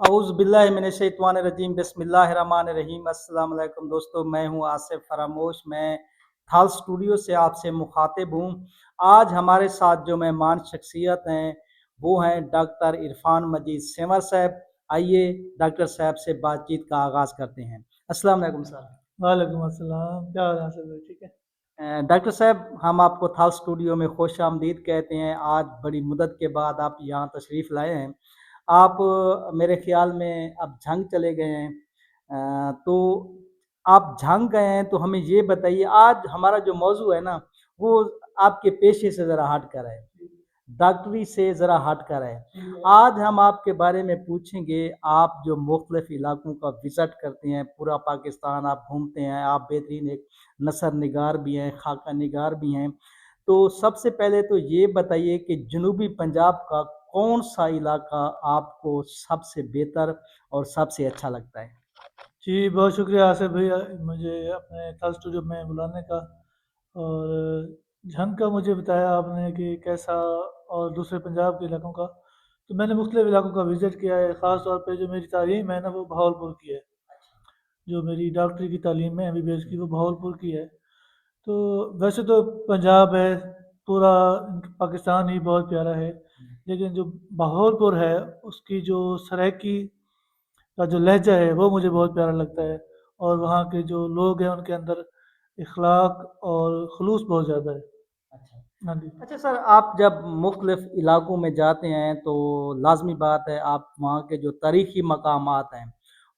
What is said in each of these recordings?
اعوذ باللہ من الشیطان الرجیم بسم اللہ الرحمن الرحیم۔ السلام علیکم دوستو، میں ہوں آصف فراموش، میں تھال اسٹوڈیو سے آپ سے مخاطب ہوں۔ آج ہمارے ساتھ جو مہمان شخصیت ہیں وہ ہیں ڈاکٹر عرفان مجید سینور صاحب۔ آئیے ڈاکٹر صاحب سے بات چیت کا آغاز کرتے ہیں۔ السلام علیکم سر۔ وعلیکم السلام، کیا حال ہے سر؟ ٹھیک ہے ڈاکٹر صاحب، ہم آپ کو تھال اسٹوڈیو میں خوش آمدید کہتے ہیں۔ آج بڑی مدت کے بعد آپ یہاں تشریف لائے ہیں۔ آپ میرے خیال میں اب جھنگ چلے گئے ہیں، تو آپ جھنگ گئے ہیں تو ہمیں یہ بتائیے، آج ہمارا جو موضوع ہے نا وہ آپ کے پیشے سے ذرا ہٹ کر ہے، ڈاکٹری سے ذرا ہٹ کر ہے۔ آج ہم آپ کے بارے میں پوچھیں گے، آپ جو مختلف علاقوں کا وزٹ کرتے ہیں، پورا پاکستان آپ گھومتے ہیں، آپ بہترین ایک نثر نگار بھی ہیں، خاکہ نگار بھی ہیں، تو سب سے پہلے تو یہ بتائیے کہ جنوبی پنجاب کا کون سا علاقہ آپ کو سب سے بہتر اور سب سے اچھا لگتا ہے؟ جی، بہت شکریہ آصف بھیا مجھے اپنے تھال اسٹوڈیو میں بلانے کا، اور جھنگ کا مجھے بتایا آپ نے کہ کیسا، اور دوسرے پنجاب کے علاقوں کا۔ تو میں نے مختلف علاقوں کا وزٹ کیا ہے، خاص طور پہ جو میری تعلیم ہے نا وہ بہاولپور کی ہے۔ جو میری ڈاکٹری کی تعلیم ہے MBBS کی، وہ بہاولپور کی ہے۔ تو ویسے تو پنجاب ہے، پورا پاکستان ہی بہت پیارا ہے، لیکن جو بہاولپور ہے اس کی جو سرائکی کا جو لہجہ ہے وہ مجھے بہت پیارا لگتا ہے، اور وہاں کے جو لوگ ہیں ان کے اندر اخلاق اور خلوص بہت زیادہ ہے۔ ہاں جی۔ اچھا سر، آپ جب مختلف علاقوں میں جاتے ہیں تو لازمی بات ہے آپ وہاں کے جو تاریخی مقامات ہیں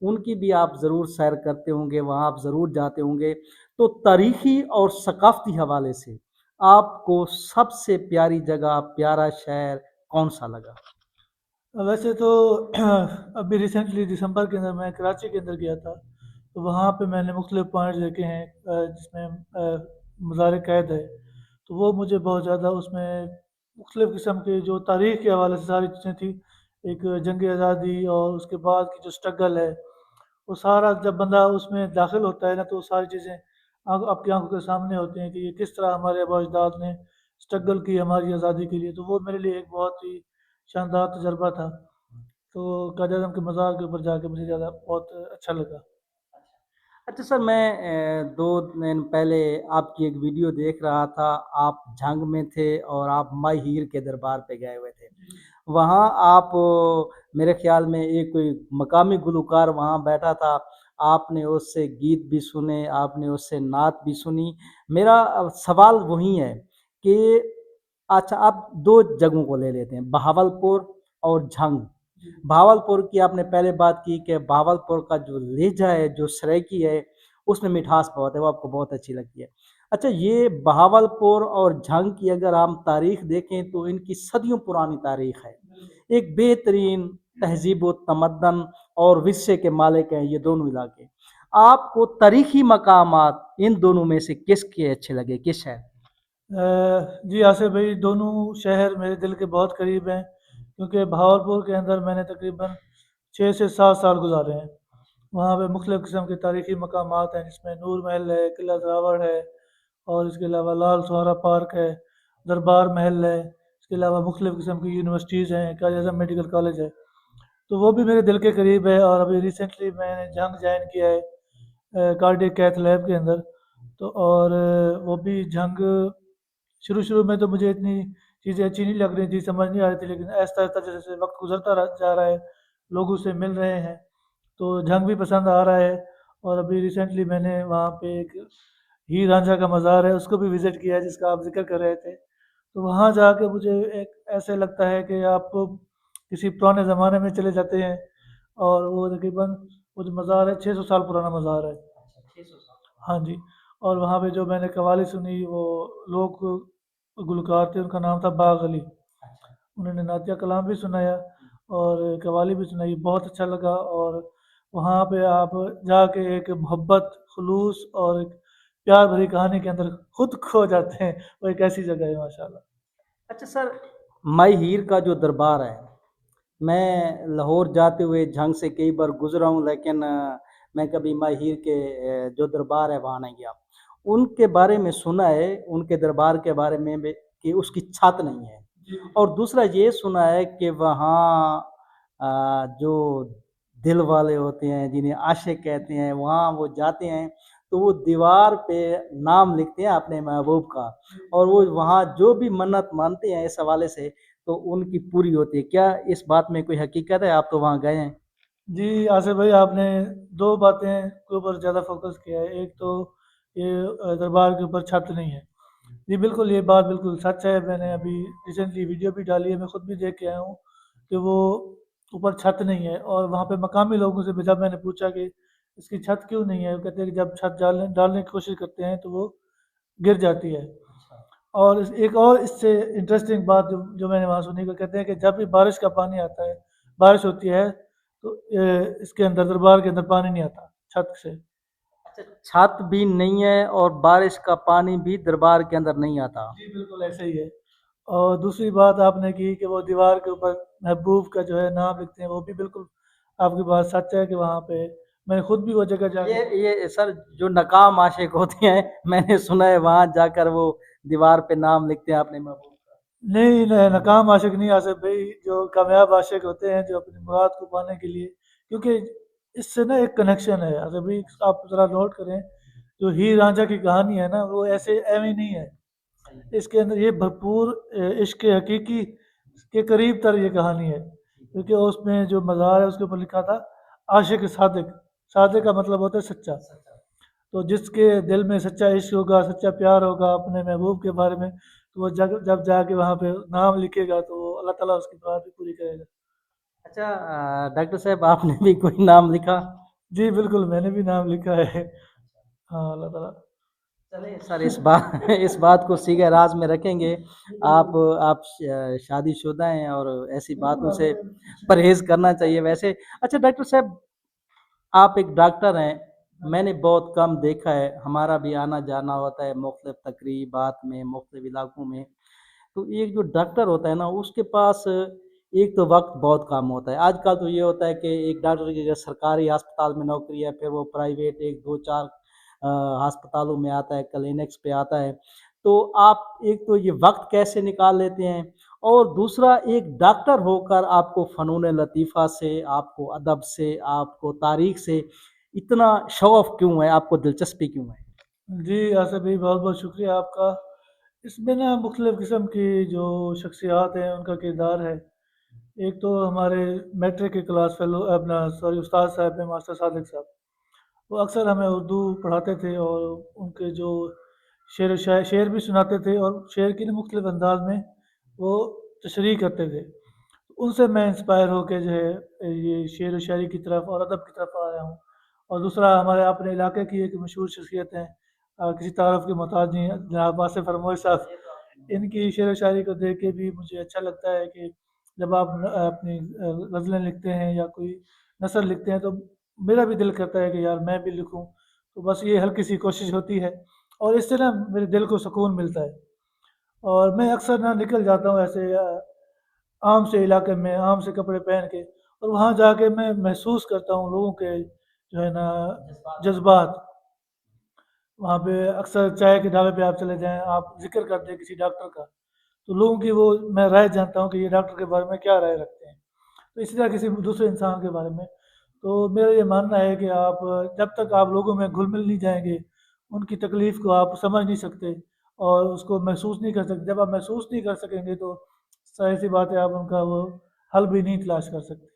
ان کی بھی آپ ضرور سیر کرتے ہوں گے، وہاں آپ ضرور جاتے ہوں گے، تو تاریخی اور ثقافتی حوالے سے آپ کو سب سے پیاری جگہ، پیارا شہر کون سا لگا؟ ویسے تو ابھی ریسنٹلی دسمبر کے اندر میں کراچی کے اندر گیا تھا، تو وہاں پہ میں نے مختلف پوائنٹس دیکھے ہیں، جس میں مزار قید ہے، تو وہ مجھے بہت زیادہ، اس میں مختلف قسم کے جو تاریخ کے حوالے سے ساری چیزیں تھیں، ایک جنگ آزادی اور اس کے بعد کی جو سٹرگل ہے، وہ سارا جب بندہ اس میں داخل ہوتا ہے نا تو وہ ساری چیزیں آپ کی آنکھوں کے سامنے ہوتی ہیں کہ یہ کس طرح ہمارے آباء و اجداد نے سٹرگل کی ہماری آزادی کے لیے۔ تو وہ میرے لیے ایک بہت ہی شاندار تجربہ تھا، تو قائد اعظم کے مزار کے اوپر جا کے مجھے زیادہ بہت اچھا لگا۔ اچھا سر، میں 2 دن پہلے آپ کی ایک ویڈیو دیکھ رہا تھا، آپ جھنگ میں تھے اور آپ مائی ہیر کے دربار پہ گئے ہوئے تھے۔ وہاں آپ میرے خیال میں ایک کوئی مقامی گلوکار وہاں بیٹھا تھا، آپ نے اس سے گیت بھی سنے، آپ نے اس سے نعت بھی سنی۔ میرا سوال وہی ہے کہ اچھا آپ 2 جگہوں کو لے لیتے ہیں، بہاولپور اور جھنگ۔ بہاولپور کی آپ نے پہلے بات کی کہ بہاولپور کا جو لہجہ ہے، جو سرائکی ہے، اس میں مٹھاس بہت ہے، وہ آپ کو بہت اچھی لگتی ہے۔ اچھا، یہ بہاولپور اور جھنگ کی اگر ہم تاریخ دیکھیں تو ان کی صدیوں پرانی تاریخ ہے، ایک بہترین تہذیب و تمدن اور ورثے کے مالک ہیں یہ دونوں علاقے۔ آپ کو تاریخی مقامات ان دونوں میں سے کس کے اچھے لگے، کس ہے؟ جی آصف بھائی، دونوں شہر میرے دل کے بہت قریب ہیں، کیونکہ بہاولپور کے اندر میں نے تقریباً 6 سے 7 سال گزارے ہیں۔ وہاں پہ مختلف قسم کے تاریخی مقامات ہیں، جس میں نور محل ہے، قلعہ زراور ہے، اور اس کے علاوہ لال سوارا پارک ہے، دربار محل ہے، اس کے علاوہ مختلف قسم کی یونیورسٹیز ہیں، قائد اعظم میڈیکل کالج ہے، تو وہ بھی میرے دل کے قریب ہے۔ اور ابھی ریسنٹلی میں نے جھنگ جوائن کیا ہے کارڈیک کیتھ لیب کے اندر، تو اور وہ بھی جھنگ شروع میں تو مجھے اتنی چیزیں اچھی نہیں لگ رہی تھی، سمجھ نہیں آ رہی تھی، لیکن آہستہ آہستہ جیسے وقت گزرتا جا رہا ہے، لوگوں سے مل رہے ہیں، تو جھنگ بھی پسند آ رہا ہے۔ اور ابھی ریسنٹلی میں نے وہاں پہ ایک ہیر رانجھا کا مزار ہے، اس کو بھی وزٹ کیا ہے، جس کا آپ ذکر کر رہے تھے۔ تو وہاں جا کے مجھے ایک ایسے لگتا ہے کہ آپ کسی پرانے زمانے میں چلے جاتے ہیں، اور وہ تقریباً وہ جو مزار ہے 600 سال پرانا مزار ہے۔ ہاں جی۔ اور وہاں پہ جو میں نے قوالی سنی، وہ لوگ گلوکار تھے، ان کا نام تھا باغ علی، انہوں نے نعتیہ کلام بھی سنایا اور قوالی بھی سنائی، بہت اچھا لگا۔ اور وہاں پہ آپ جا کے ایک محبت، خلوص اور ایک پیار بھری کہانی کے اندر خود کھو جاتے ہیں، وہ ایک ایسی جگہ ہے ماشاءاللہ۔ اچھا سر، مائی ہیر کا جو دربار ہے، میں لاہور جاتے ہوئے جھنگ سے کئی بار گزرا ہوں، لیکن میں کبھی مائی ہیر کے جو دربار ہے وہاں نہیں گیا۔ ان کے بارے میں سنا ہے، ان کے دربار کے بارے میں بھی کہ اس کی چھت نہیں ہے، اور دوسرا یہ سنا ہے کہ وہاں جو دل والے ہوتے ہیں جنہیں عاشق کہتے ہیں، وہاں وہ جاتے ہیں تو وہ دیوار پہ نام لکھتے ہیں اپنے محبوب کا، اور وہ وہاں جو بھی منت مانتے ہیں اس حوالے سے تو ان کی پوری ہوتی ہے۔ کیا اس بات میں کوئی حقیقت ہے؟ آپ تو وہاں گئے ہیں۔ جی آصف بھائی، آپ نے دو باتیں کے اوپر زیادہ فوکس کیا ہے۔ ایک تو یہ دربار کے اوپر چھت نہیں ہے، جی بالکل یہ بات بالکل سچ ہے۔ میں نے ابھی ریسنٹلی ویڈیو بھی ڈالی ہے، میں خود بھی دیکھ کے آیا ہوں کہ وہ اوپر چھت نہیں ہے، اور وہاں پہ مقامی لوگوں سے جب میں نے پوچھا کہ اس کی چھت کیوں نہیں ہے، وہ کہتے ہیں کہ جب چھت ڈالنے کی کوشش کرتے ہیں تو وہ گر جاتی ہے۔ اور ایک اور اس سے انٹرسٹنگ بات جو میں نے وہاں سنی، کو کہتے ہیں کہ جب بھی بارش کا پانی آتا ہے، بارش ہوتی ہے تو اس کے اندر دربار کے اندر پانی نہیں آتا چھت سے۔ اچھا، چھت بھی نہیں ہے اور بارش کا پانی بھی دربار کے اندر نہیں آتا؟ جی بالکل ایسے ہی ہے۔ اور دوسری بات آپ نے کی کہ وہ دیوار کے اوپر محبوب کا جو ہے نام لکھتے ہیں، وہ بھی بالکل آپ کی بات سچ ہے کہ وہاں پہ میں نے خود بھی وہ جگہ جا کے یہ سر جو ناکام عاشق ہوتے ہیں، میں نے سنا ہے وہاں جا کر وہ دیوار پہ نام لکھتے ہیں اپنے محبوب کا۔ نہیں ناکام عاشق نہیں آصف بھائی، جو کامیاب عاشق ہوتے ہیں جو اپنی مراد کو پانے کے لیے، کیونکہ اس سے نا ایک کنیکشن ہے آصف بھائی، آپ ذرا نوٹ کریں جو ہیر رانجھا کی کہانی ہے نا، وہ ایسے ایویں نہیں ہے، اس کے اندر یہ بھرپور عشق حقیقی کے قریب تر یہ کہانی ہے، کیونکہ اس میں جو مزار ہے اس کے اوپر لکھا تھا عاشق صادق۔ صادق کا مطلب ہوتا ہے سچا، تو جس کے دل میں سچا عشق ہوگا، سچا پیار ہوگا اپنے محبوب کے بارے میں، تو وہ جب جا کے وہاں پہ نام لکھے گا تو وہ اللہ تعالیٰ اس کی بات بھی پوری کرے گا۔ اچھا ڈاکٹر صاحب، آپ نے بھی کوئی نام لکھا؟ جی بالکل میں نے بھی نام لکھا ہے، ہاں اللہ تعالیٰ۔ چلیں سر، اس بات کو سیگے راز میں رکھیں گے۔ آپ شادی شدہ ہیں اور ایسی باتوں سے پرہیز کرنا چاہیے ویسے۔ اچھا ڈاکٹر صاحب، آپ ایک ڈاکٹر ہیں، میں نے بہت کم دیکھا ہے، ہمارا بھی آنا جانا ہوتا ہے مختلف تقریبات میں، مختلف علاقوں میں، تو ایک جو ڈاکٹر ہوتا ہے نا اس کے پاس ایک تو وقت بہت کم ہوتا ہے۔ آج کل تو یہ ہوتا ہے کہ ایک ڈاکٹر کی اگر سرکاری ہسپتال میں نوکری ہے، پھر وہ پرائیویٹ ایک دو چار ہسپتالوں میں آتا ہے، کلینکس پہ آتا ہے، تو آپ ایک تو یہ وقت کیسے نکال لیتے ہیں، اور دوسرا ایک ڈاکٹر ہو کر آپ کو فنون لطیفہ سے، آپ کو ادب سے، آپ کو تاریخ سے اتنا شوق کیوں ہے، آپ کو دلچسپی کیوں ہے؟ جی آصف بھائی بہت بہت شکریہ آپ کا۔ اس میں نا مختلف قسم کی جو شخصیات ہیں ان کا کردار ہے۔ ایک تو ہمارے میٹرک کے کلاس فیلو اپنا سوری استاد صاحب ہیں، ماسٹر صادق صاحب، وہ اکثر ہمیں اردو پڑھاتے تھے، اور ان کے جو شعر بھی سناتے تھے، اور شعر کے مختلف انداز میں وہ تشریح کرتے تھے، ان سے میں انسپائر ہو کے جو ہے یہ شعر و شاعری کی طرف اور ادب کی طرف آیا ہوں۔ اور دوسرا ہمارے اپنے علاقے کی ایک مشہور شخصیت ہیں، کسی تعارف کے محتاج نہیں، جناب آصف فرموش صاحب، ان کی شعر و شاعری کو دیکھ کے بھی مجھے اچھا لگتا ہے کہ جب آپ اپنی غزلیں لکھتے ہیں یا کوئی نثر لکھتے ہیں تو میرا بھی دل کرتا ہے کہ یار میں بھی لکھوں، تو بس یہ ہلکی سی کوشش ہوتی ہے، اور اس سے نا میرے دل کو سکون ملتا ہے۔ اور میں اکثر نہ نکل جاتا ہوں ایسے عام سے علاقے میں، عام سے کپڑے پہن کے، اور وہاں جا کے میں محسوس کرتا ہوں لوگوں کے جو ہے نا جذبات۔ وہاں پہ اکثر چائے کے ڈھابے پہ آپ چلے جائیں، آپ ذکر کرتے ہیں کسی ڈاکٹر کا، تو لوگوں کی وہ میں رائے جانتا ہوں کہ یہ ڈاکٹر کے بارے میں کیا رائے رکھتے ہیں، تو اسی طرح کسی دوسرے انسان کے بارے میں۔ تو میرا یہ ماننا ہے کہ آپ جب تک آپ لوگوں میں گھل مل نہیں جائیں گے، ان کی تکلیف کو آپ سمجھ نہیں سکتے اور اس کو محسوس نہیں کر سکتے، جب آپ محسوس نہیں کر سکیں گے تو ظاہر سی بات ہے آپ ان کا وہ حل بھی نہیں تلاش کر سکتے۔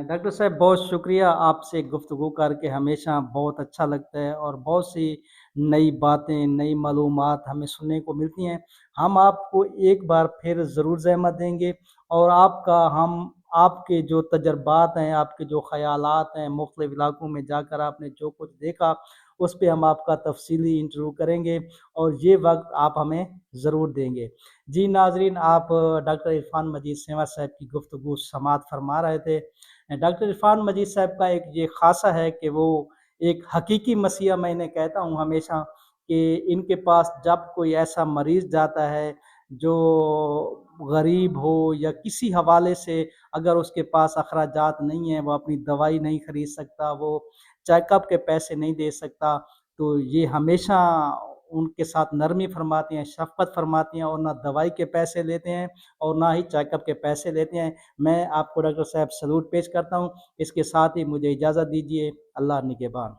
ڈاکٹر صاحب بہت شکریہ، آپ سے گفتگو کر کے ہمیشہ بہت اچھا لگتا ہے، اور بہت سی نئی باتیں، نئی معلومات ہمیں سننے کو ملتی ہیں۔ ہم آپ کو ایک بار پھر ضرور زحمت دیں گے، اور آپ کے جو تجربات ہیں، آپ کے جو خیالات ہیں، مختلف علاقوں میں جا کر آپ نے جو کچھ دیکھا اس پہ ہم آپ کا تفصیلی انٹرویو کریں گے، اور یہ وقت آپ ہمیں ضرور دیں گے۔ جی ناظرین، آپ ڈاکٹر عرفان مجید سیواں صاحب کی گفتگو سماعت فرما رہے تھے۔ ڈاکٹر عرفان مجید صاحب کا ایک یہ خاصہ ہے کہ وہ ایک حقیقی مسیحا، میں انہیں کہتا ہوں ہمیشہ کہ ان کے پاس جب کوئی ایسا مریض جاتا ہے جو غریب ہو یا کسی حوالے سے، اگر اس کے پاس اخراجات نہیں ہیں، وہ اپنی دوائی نہیں خرید سکتا، وہ چیک اپ کے پیسے نہیں دے سکتا، تو یہ ہمیشہ ان کے ساتھ نرمی فرماتی ہیں، شفقت فرماتی ہیں، اور نہ دوائی کے پیسے لیتے ہیں اور نہ ہی چیک اپ کے پیسے لیتے ہیں۔ میں آپ کو ڈاکٹر صاحب سلوٹ پیش کرتا ہوں۔ اس کے ساتھ ہی مجھے اجازت دیجیے۔ اللہ نگہبان۔